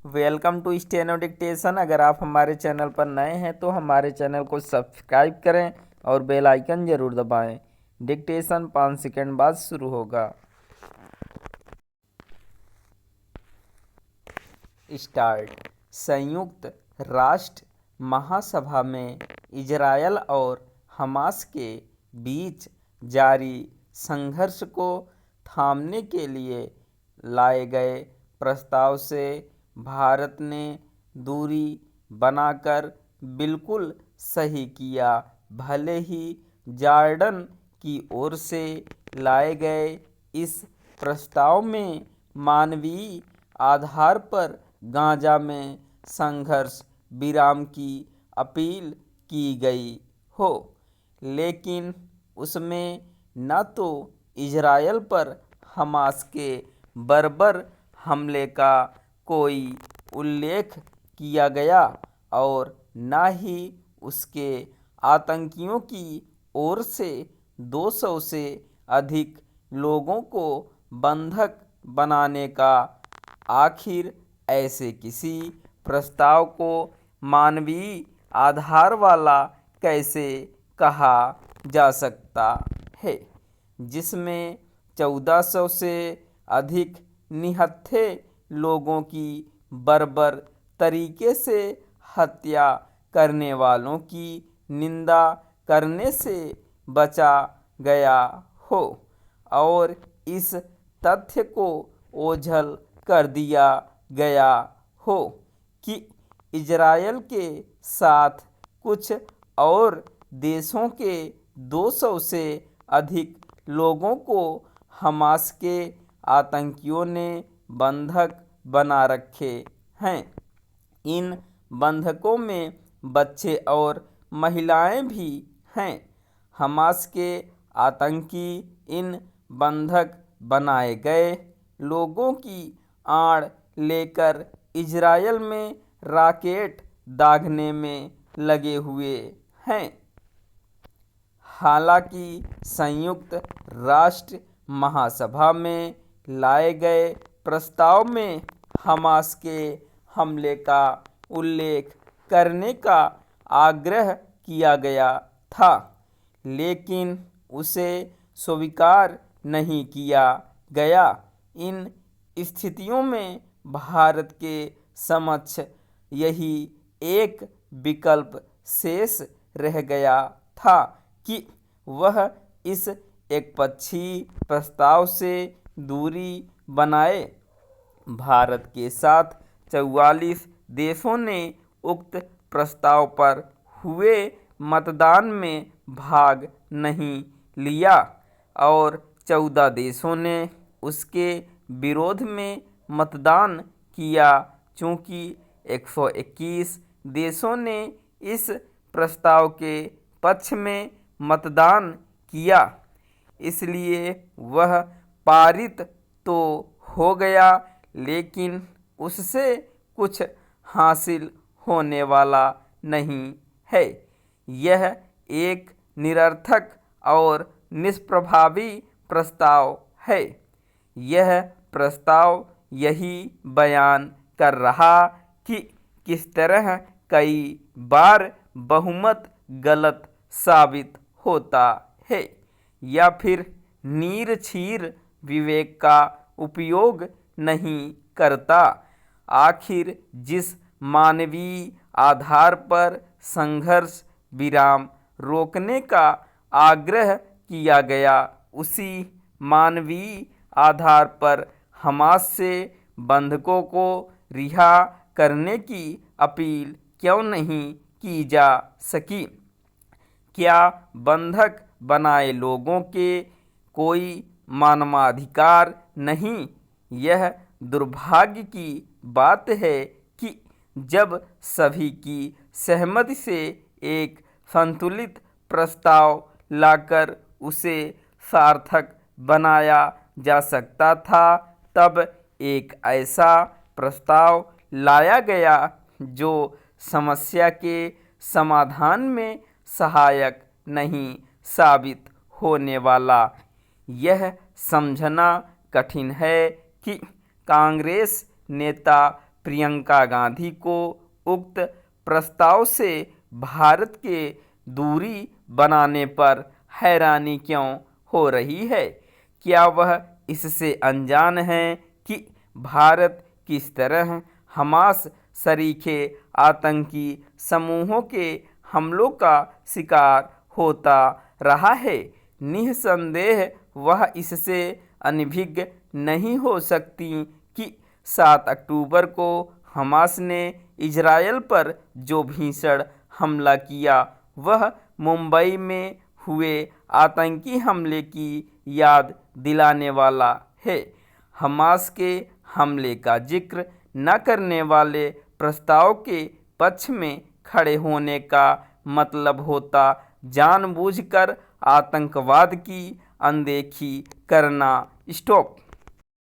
Welcome to steno dictation. अगर आप हमारे चैनल पर नए हैं तो हमारे चैनल को सब्सक्राइब करें और बेल आइकन जरूर दबाएं। डिक्टेशन 5 सेकंड बाद शुरू होगा। स्टार्ट। संयुक्त राष्ट्र महासभा में इजरायल और हमास के बीच जारी संघर्ष को थामने के लिए लाए गए प्रस्ताव से भारत ने दूरी बनाकर बिल्कुल सही किया। भले ही जॉर्डन की ओर से लाए गए इस प्रस्ताव में मानवीय आधार पर गाजा में संघर्ष विराम की अपील की गई हो, लेकिन उसमें न तो इजरायल पर हमास के बर्बर हमले का कोई उल्लेख किया गया और न ही उसके आतंकियों की ओर से 200 से अधिक लोगों को बंधक बनाने का। आखिर ऐसे किसी प्रस्ताव को मानवीय आधार वाला कैसे कहा जा सकता है, जिसमें 1400 से अधिक निहत्थे लोगों की बर्बर तरीके से हत्या करने वालों की निंदा करने से बचा गया हो और इस तथ्य को ओझल कर दिया गया हो कि इजरायल के साथ कुछ और देशों के 200 से अधिक लोगों को हमास के आतंकियों ने बंधक बना रखे हैं। इन बंधकों में बच्चे और महिलाएं भी हैं। हमास के आतंकी इन बंधक बनाए गए लोगों की आड़ लेकर इजरायल में रॉकेट दागने में लगे हुए हैं। हालांकि संयुक्त राष्ट्र महासभा में लाए गए प्रस्ताव में हमास के हमले का उल्लेख करने का आग्रह किया गया था, लेकिन उसे स्वीकार नहीं किया गया। इन स्थितियों में भारत के समक्ष यही एक विकल्प शेष रह गया था कि वह इस एकपक्षीय प्रस्ताव से दूरी बनाए। भारत के साथ 44 देशों ने उक्त प्रस्ताव पर हुए मतदान में भाग नहीं लिया और 14 देशों ने उसके विरोध में मतदान किया। चूँकि 121 देशों ने इस प्रस्ताव के पक्ष में मतदान किया, इसलिए वह पारित तो हो गया, लेकिन उससे कुछ हासिल होने वाला नहीं है। यह एक निरर्थक और निष्प्रभावी प्रस्ताव है। यह प्रस्ताव यही बयान कर रहा कि किस तरह कई बार बहुमत गलत साबित होता है या फिर नीरछीर विवेक का उपयोग नहीं करता। आखिर जिस मानवीय आधार पर संघर्ष विराम रोकने का आग्रह किया गया, उसी मानवीय आधार पर हमास से बंधकों को रिहा करने की अपील क्यों नहीं की जा सकी? क्या बंधक बनाए लोगों के कोई मानवाधिकार नहीं? यह दुर्भाग्य की बात है कि जब सभी की सहमति से एक संतुलित प्रस्ताव लाकर उसे सार्थक बनाया जा सकता था, तब एक ऐसा प्रस्ताव लाया गया जो समस्या के समाधान में सहायक नहीं साबित होने वाला। यह समझना कठिन है कि कांग्रेस नेता प्रियंका गांधी को उक्त प्रस्ताव से भारत के दूरी बनाने पर हैरानी क्यों हो रही है? क्या वह इससे अनजान हैं कि भारत किस तरह हमास शरीके आतंकी समूहों के हमलों का शिकार होता रहा है? निस्संदेह वह इससे अनभिज्ञ नहीं हो सकती कि 7 अक्टूबर को हमास ने इजरायल पर जो भीषण हमला किया वह मुंबई में हुए आतंकी हमले की याद दिलाने वाला है। हमास के हमले का जिक्र न करने वाले प्रस्ताव के पक्ष में खड़े होने का मतलब होता जानबूझकर आतंकवाद की अनदेखी करना। स्टॉप।